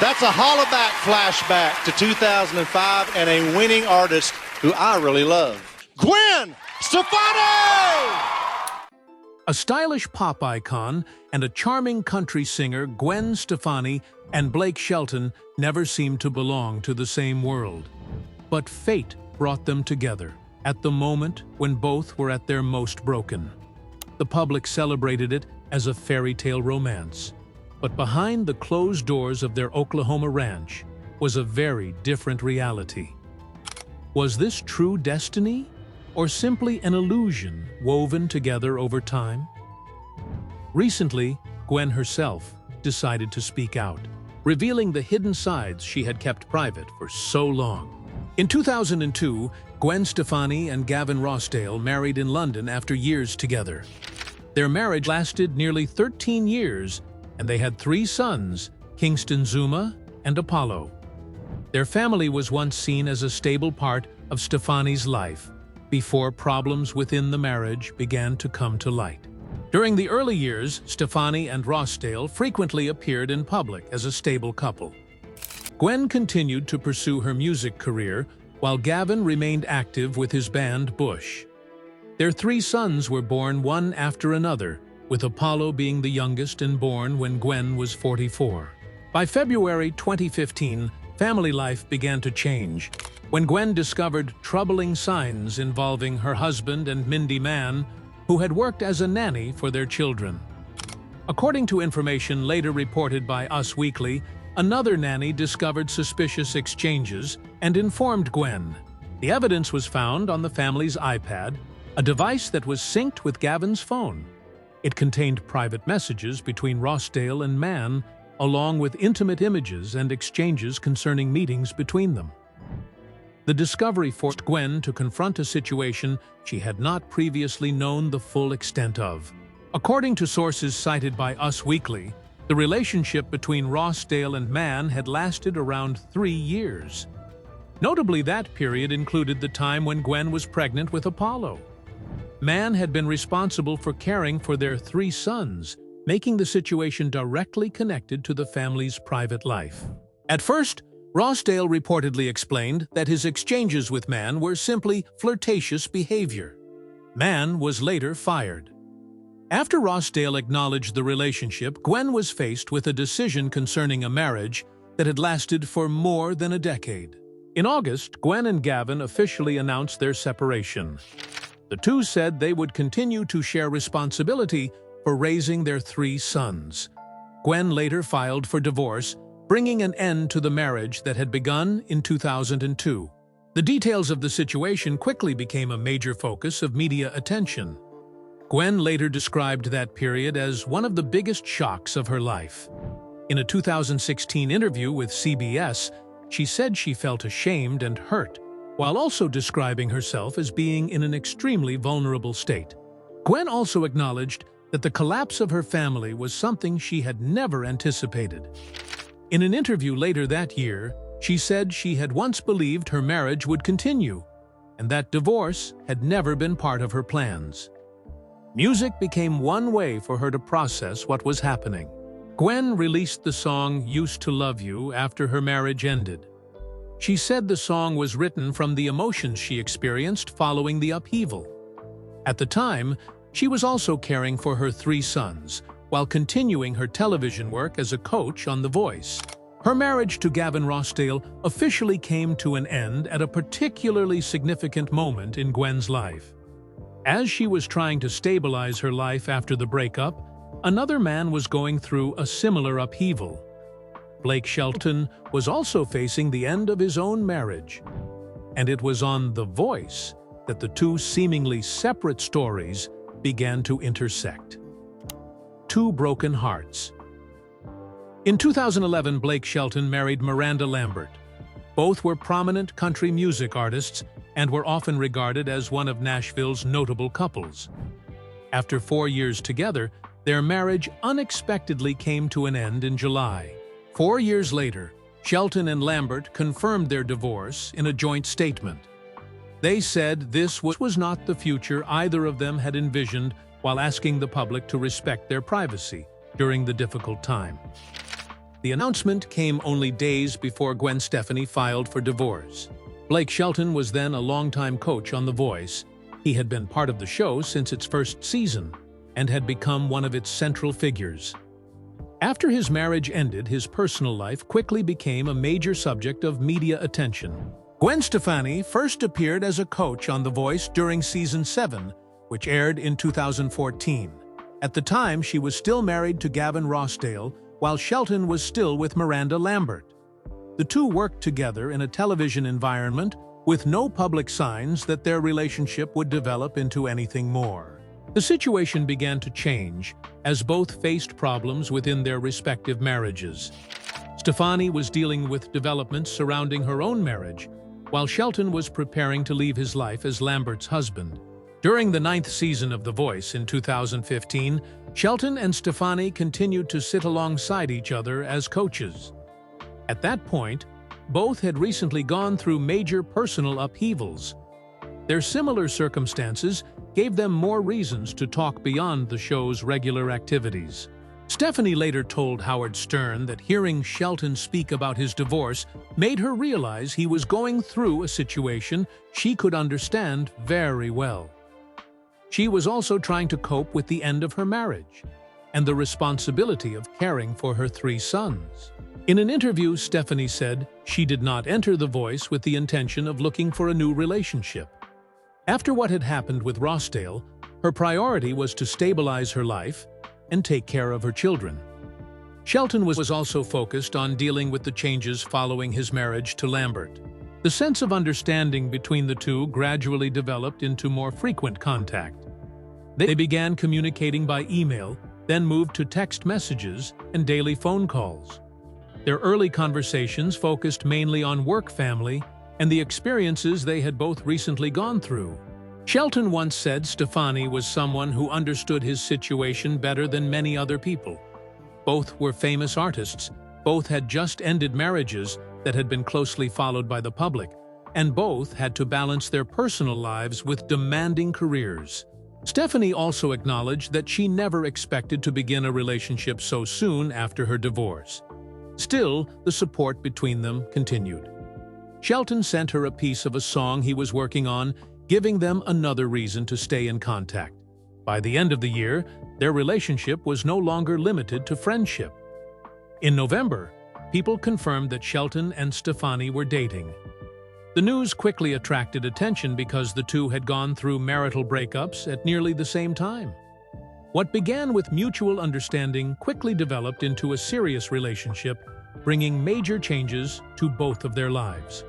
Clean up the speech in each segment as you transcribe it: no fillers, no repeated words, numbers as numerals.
That's a hollaback flashback to 2005 and a winning artist who I really love. Gwen Stefani! A stylish pop icon and a charming country singer, Gwen Stefani and Blake Shelton never seemed to belong to the same world. But fate brought them together at the moment when both were at their most broken. The public celebrated it as a fairy tale romance. But behind the closed doors of their Oklahoma ranch was a very different reality. Was this true destiny, or simply an illusion woven together over time? Recently, Gwen herself decided to speak out, revealing the hidden sides she had kept private for so long. In 2002, Gwen Stefani and Gavin Rossdale married in London after years together. Their marriage lasted nearly 13 years, and they had 3 sons, Kingston Zuma and Apollo. Their family was once seen as a stable part of Stefani's life, before problems within the marriage began to come to light. During the early years, Stefani and Rossdale frequently appeared in public as a stable couple. Gwen continued to pursue her music career, while Gavin remained active with his band Bush. Their 3 sons were born one after another, with Apollo being the youngest and born when Gwen was 44. By February 2015, family life began to change, when Gwen discovered troubling signs involving her husband and Mindy Mann, who had worked as a nanny for their children. According to information later reported by Us Weekly, another nanny discovered suspicious exchanges and informed Gwen. The evidence was found on the family's iPad, a device that was synced with Gavin's phone. It contained private messages between Rossdale and Mann, along with intimate images and exchanges concerning meetings between them. The discovery forced Gwen to confront a situation she had not previously known the full extent of. According to sources cited by Us Weekly, the relationship between Rossdale and Mann had lasted around 3 years. Notably, that period included the time when Gwen was pregnant with Apollo. Mann had been responsible for caring for their 3 sons, making the situation directly connected to the family's private life. At first, Rossdale reportedly explained that his exchanges with Mann were simply flirtatious behavior. Mann was later fired. After Rossdale acknowledged the relationship, Gwen was faced with a decision concerning a marriage that had lasted for more than a decade. In August, Gwen and Gavin officially announced their separation. The two said they would continue to share responsibility for raising their 3 sons. Gwen later filed for divorce, bringing an end to the marriage that had begun in 2002. The details of the situation quickly became a major focus of media attention. Gwen later described that period as one of the biggest shocks of her life. In a 2016 interview with CBS, she said she felt ashamed and hurt, while also describing herself as being in an extremely vulnerable state. Gwen also acknowledged that the collapse of her family was something she had never anticipated. In an interview later that year, she said she had once believed her marriage would continue, and that divorce had never been part of her plans. Music became one way for her to process what was happening. Gwen released the song "Used to Love You" after her marriage ended. She said the song was written from the emotions she experienced following the upheaval. At the time, she was also caring for her 3 sons, while continuing her television work as a coach on The Voice. Her marriage to Gavin Rossdale officially came to an end at a particularly significant moment in Gwen's life. As she was trying to stabilize her life after the breakup, another man was going through a similar upheaval. Blake Shelton was also facing the end of his own marriage. And it was on The Voice that the 2 seemingly separate stories began to intersect. 2 broken hearts. In 2011, Blake Shelton married Miranda Lambert. Both were prominent country music artists and were often regarded as one of Nashville's notable couples. After 4 years together, their marriage unexpectedly came to an end in July. 4 years later, Shelton and Lambert confirmed their divorce in a joint statement. They said this was not the future either of them had envisioned, while asking the public to respect their privacy during the difficult time. The announcement came only days before Gwen Stefani filed for divorce. Blake Shelton was then a longtime coach on The Voice. He had been part of the show since its first season and had become one of its central figures. After his marriage ended, his personal life quickly became a major subject of media attention. Gwen Stefani first appeared as a coach on The Voice during Season 7, which aired in 2014. At the time, she was still married to Gavin Rossdale, while Shelton was still with Miranda Lambert. The two worked together in a television environment with no public signs that their relationship would develop into anything more. The situation began to change as both faced problems within their respective marriages. Stefani was dealing with developments surrounding her own marriage, while Shelton was preparing to leave his life as Lambert's husband. During the 9th season of The Voice in 2015, Shelton and Stefani continued to sit alongside each other as coaches. At that point, both had recently gone through major personal upheavals. Their similar circumstances gave them more reasons to talk beyond the show's regular activities. Stefani later told Howard Stern that hearing Shelton speak about his divorce made her realize he was going through a situation she could understand very well. She was also trying to cope with the end of her marriage and the responsibility of caring for her 3 sons. In an interview, Stefani said she did not enter The Voice with the intention of looking for a new relationship. After what had happened with Rossdale, her priority was to stabilize her life and take care of her children. Shelton was also focused on dealing with the changes following his marriage to Lambert. The sense of understanding between the two gradually developed into more frequent contact. They began communicating by email, then moved to text messages and daily phone calls. Their early conversations focused mainly on work, family, and the experiences they had both recently gone through. Shelton once said Stefani was someone who understood his situation better than many other people. Both were famous artists, both had just ended marriages that had been closely followed by the public, and both had to balance their personal lives with demanding careers. Stefani also acknowledged that she never expected to begin a relationship so soon after her divorce. Still, the support between them continued. Shelton sent her a piece of a song he was working on, giving them another reason to stay in contact. By the end of the year, their relationship was no longer limited to friendship. In November, people confirmed that Shelton and Stefani were dating. The news quickly attracted attention because the two had gone through marital breakups at nearly the same time. What began with mutual understanding quickly developed into a serious relationship, bringing major changes to both of their lives.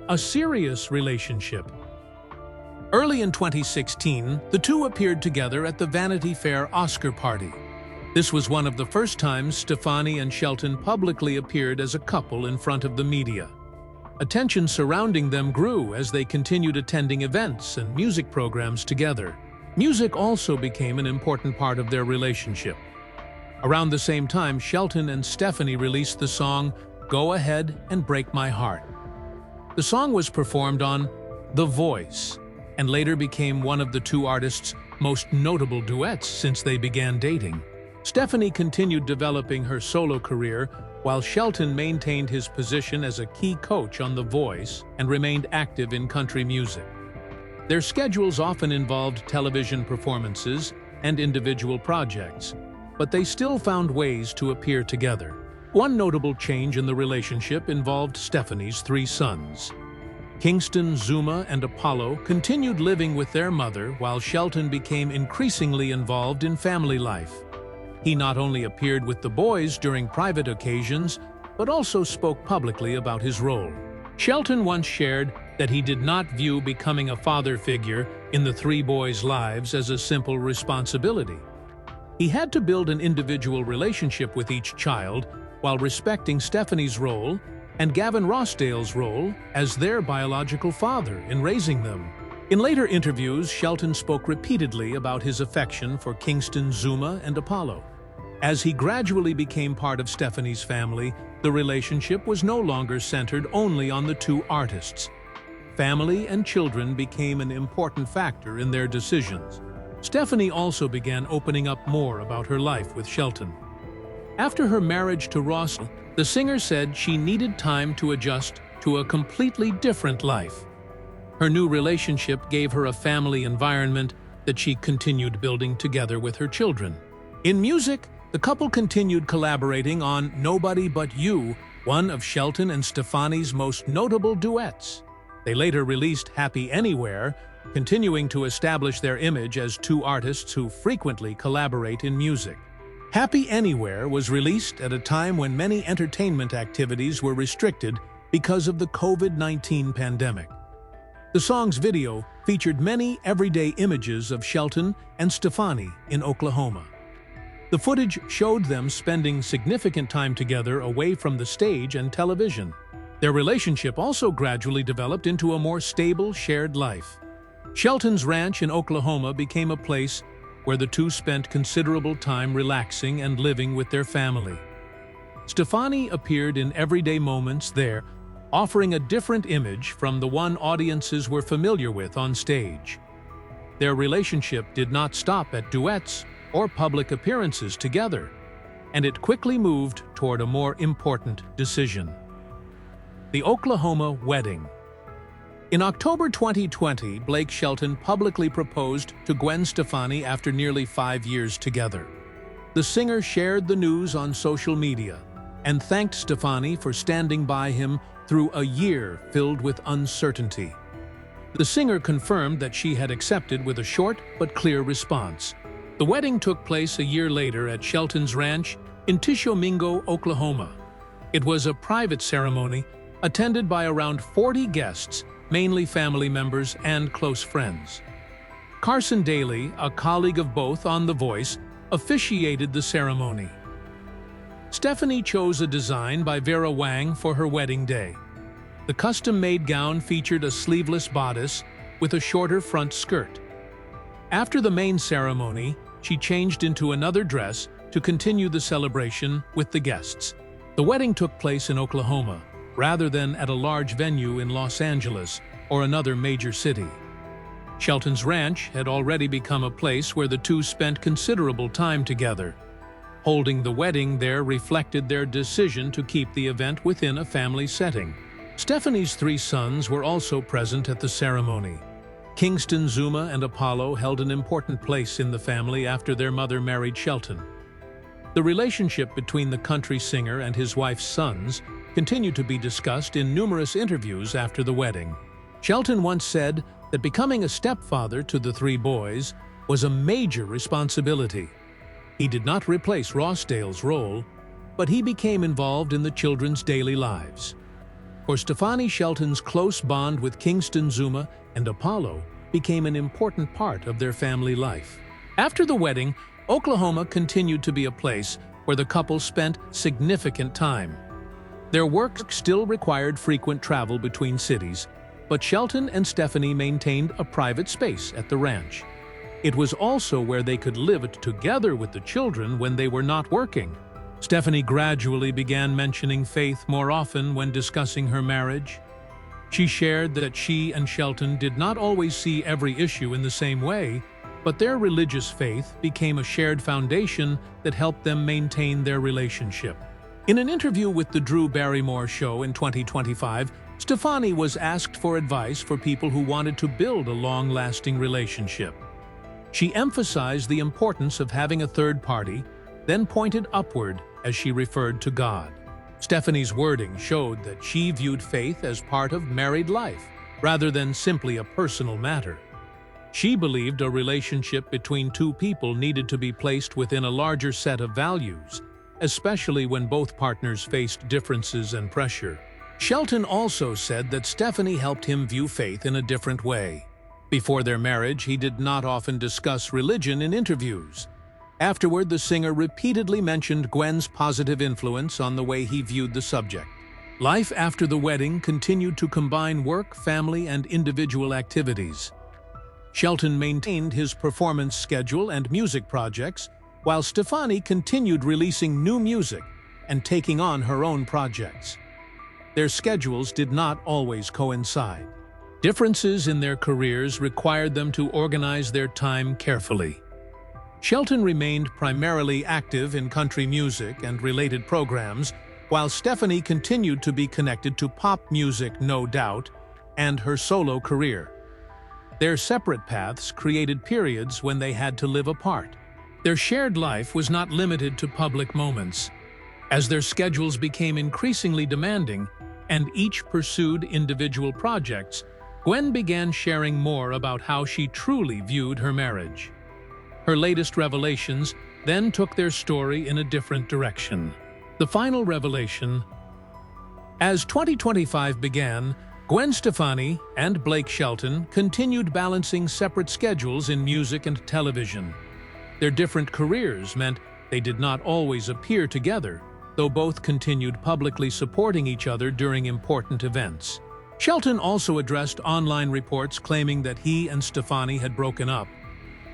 A serious relationship. Early in 2016, the two appeared together at the Vanity Fair Oscar party. This was one of the first times Stefani and Shelton publicly appeared as a couple in front of the media. Attention surrounding them grew as they continued attending events and music programs together. Music also became an important part of their relationship. Around the same time, Shelton and Stefani released the song "Go Ahead and Break My Heart." The song was performed on The Voice and later became one of the two artists' most notable duets since they began dating. Stefani continued developing her solo career while Shelton maintained his position as a key coach on The Voice and remained active in country music. Their schedules often involved television performances and individual projects, but they still found ways to appear together. One notable change in the relationship involved Stefani's 3 sons. Kingston, Zuma, and Apollo continued living with their mother while Shelton became increasingly involved in family life. He not only appeared with the boys during private occasions, but also spoke publicly about his role. Shelton once shared that he did not view becoming a father figure in the 3 boys' lives as a simple responsibility. He had to build an individual relationship with each child while respecting Stefani's role and Gavin Rossdale's role as their biological father in raising them. In later interviews, Shelton spoke repeatedly about his affection for Kingston, Zuma, and Apollo. As he gradually became part of Stefani's family, the relationship was no longer centered only on the 2 artists. Family and children became an important factor in their decisions. Stefani also began opening up more about her life with Shelton. After her marriage to Ross, The singer said she needed time to adjust to a completely different life. Her new relationship gave her a family environment that she continued building together with her children. In music, the couple continued collaborating on Nobody But You, one of Shelton and Stefani's most notable duets. They later released Happy Anywhere, continuing to establish their image as two artists who frequently collaborate in music. Happy Anywhere was released at a time when many entertainment activities were restricted because of the COVID-19 pandemic. The song's video featured many everyday images of Shelton and Stefani in Oklahoma. The footage showed them spending significant time together away from the stage and television. Their relationship also gradually developed into a more stable, shared life. Shelton's ranch in Oklahoma became a place where the two spent considerable time relaxing and living with their family. Stefani appeared in everyday moments there, offering a different image from the one audiences were familiar with on stage. Their relationship did not stop at duets or public appearances together, and it quickly moved toward a more important decision: the Oklahoma wedding. In October 2020, Blake Shelton publicly proposed to Gwen Stefani after nearly 5 years together. The singer shared the news on social media and thanked Stefani for standing by him through a year filled with uncertainty. The singer confirmed that she had accepted with a short but clear response. The wedding took place a year later at Shelton's ranch in Tishomingo, Oklahoma. It was a private ceremony attended by around 40 guests, mainly family members and close friends. Carson Daly, a colleague of both on The Voice, officiated the ceremony. Stefani chose a design by Vera Wang for her wedding day. The custom-made gown featured a sleeveless bodice with a shorter front skirt. After the main ceremony, she changed into another dress to continue the celebration with the guests. The wedding took place in Oklahoma, rather than at a large venue in Los Angeles or another major city. Shelton's ranch had already become a place where the two spent considerable time together. Holding the wedding there reflected their decision to keep the event within a family setting. Stefani's 3 sons were also present at the ceremony. Kingston, Zuma, and Apollo held an important place in the family after their mother married Shelton. The relationship between the country singer and his wife's sons continued to be discussed in numerous interviews after the wedding. Shelton once said that becoming a stepfather to the 3 boys was a major responsibility. He did not replace Rossdale's role, but he became involved in the children's daily lives. For Stefani, Shelton's close bond with Kingston, Zuma, and Apollo became an important part of their family life. After the wedding, Oklahoma continued to be a place where the couple spent significant time. Their work still required frequent travel between cities, but Shelton and Stefani maintained a private space at the ranch. It was also where they could live together with the children when they were not working. Stefani gradually began mentioning faith more often when discussing her marriage. She shared that she and Shelton did not always see every issue in the same way, but their religious faith became a shared foundation that helped them maintain their relationship. In an interview with The Drew Barrymore Show in 2025, Stefani was asked for advice for people who wanted to build a long-lasting relationship. She emphasized the importance of having a third party, then pointed upward as she referred to God. Stefani's wording showed that she viewed faith as part of married life, rather than simply a personal matter. She believed a relationship between 2 people needed to be placed within a larger set of values, especially when both partners faced differences and pressure. Shelton also said that Stefani helped him view faith in a different way. Before their marriage, he did not often discuss religion in interviews. Afterward, the singer repeatedly mentioned Gwen's positive influence on the way he viewed the subject. Life after the wedding continued to combine work, family, and individual activities. Shelton maintained his performance schedule and music projects, while Stefani continued releasing new music and taking on her own projects. Their schedules did not always coincide. Differences in their careers required them to organize their time carefully. Shelton remained primarily active in country music and related programs, while Stefani continued to be connected to pop music, no doubt, and her solo career. Their separate paths created periods when they had to live apart. Their shared life was not limited to public moments. As their schedules became increasingly demanding and each pursued individual projects, Gwen began sharing more about how she truly viewed her marriage. Her latest revelations then took their story in a different direction. The final revelation: as 2025 began, Gwen Stefani and Blake Shelton continued balancing separate schedules in music and television. Their different careers meant they did not always appear together, though both continued publicly supporting each other during important events. Shelton also addressed online reports claiming that he and Stefani had broken up.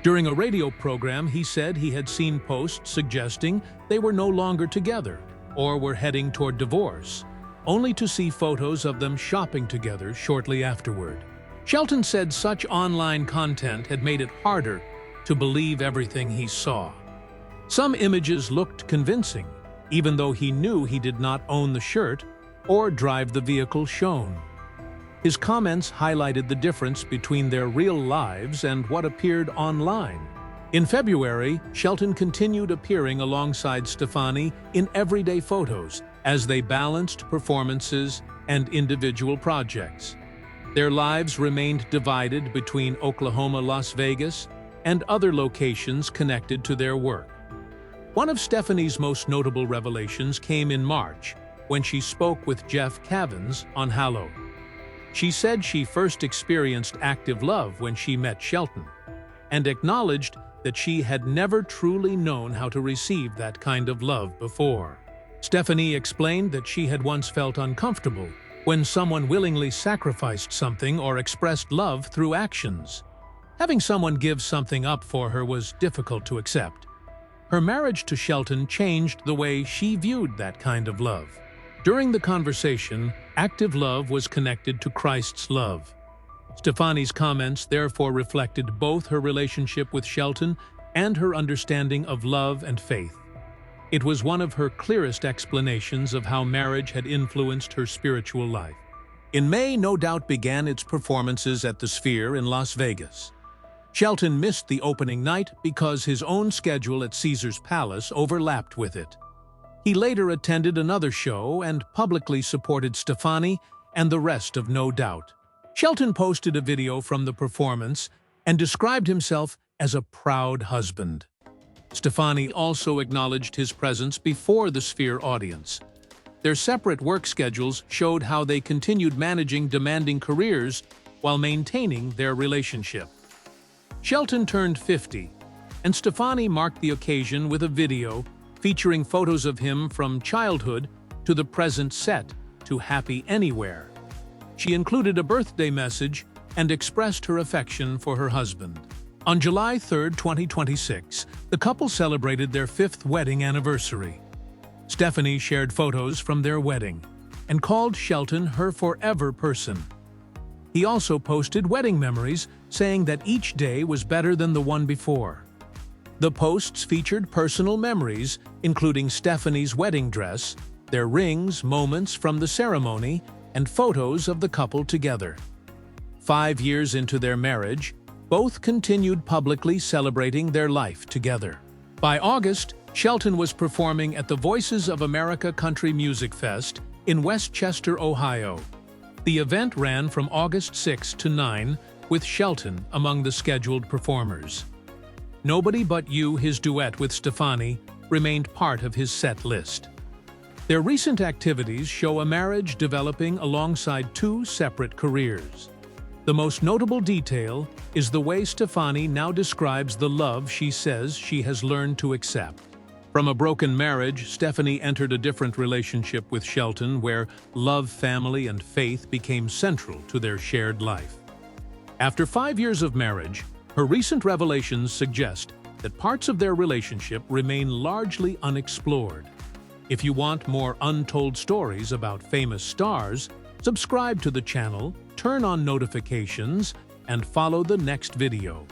During a radio program, he said he had seen posts suggesting they were no longer together or were heading toward divorce, only to see photos of them shopping together shortly afterward. Shelton said such online content had made it harder to believe everything he saw. Some images looked convincing, even though he knew he did not own the shirt or drive the vehicle shown. His comments highlighted the difference between their real lives and what appeared online. In February, Shelton continued appearing alongside Stefani in everyday photos as they balanced performances and individual projects. Their lives remained divided between Oklahoma, Las Vegas, and other locations connected to their work. One of Stefani's most notable revelations came in March, when she spoke with Jeff Cavins on Halo. She said she first experienced active love when she met Shelton, and acknowledged that she had never truly known how to receive that kind of love before. Stefani explained that she had once felt uncomfortable when someone willingly sacrificed something or expressed love through actions. Having someone give something up for her was difficult to accept. Her marriage to Shelton changed the way she viewed that kind of love. During the conversation, active love was connected to Christ's love. Stefani's comments therefore reflected both her relationship with Shelton and her understanding of love and faith. It was one of her clearest explanations of how marriage had influenced her spiritual life. In May, No Doubt began its performances at the Sphere in Las Vegas. Shelton missed the opening night because his own schedule at Caesar's Palace overlapped with it. He later attended another show and publicly supported Stefani and the rest of No Doubt. Shelton posted a video from the performance and described himself as a proud husband. Stefani also acknowledged his presence before the Sphere audience. Their separate work schedules showed how they continued managing demanding careers while maintaining their relationship. Shelton turned 50, and Stefani marked the occasion with a video featuring photos of him from childhood to the present set to Happy Anywhere. She included a birthday message and expressed her affection for her husband. On July 3, 2026, the couple celebrated their 5th wedding anniversary. Stefani shared photos from their wedding and called Shelton her forever person. He also posted wedding memories, saying that each day was better than the one before. The posts featured personal memories, including Stefani's wedding dress, their rings, moments from the ceremony, and photos of the couple together. 5 years into their marriage, both continued publicly celebrating their life together. By August, Shelton was performing at the Voices of America Country Music Fest in Westchester, Ohio. The event ran from August 6 to 9, with Shelton among the scheduled performers. Nobody But You, his duet with Stefani, remained part of his set list. Their recent activities show a marriage developing alongside 2 separate careers. The most notable detail is the way Stefani now describes the love she says she has learned to accept. From a broken marriage, Stefani entered a different relationship with Shelton where love, family, and faith became central to their shared life. After 5 years of marriage, her recent revelations suggest that parts of their relationship remain largely unexplored. If you want more untold stories about famous stars, subscribe to the channel, turn on notifications, and follow the next video.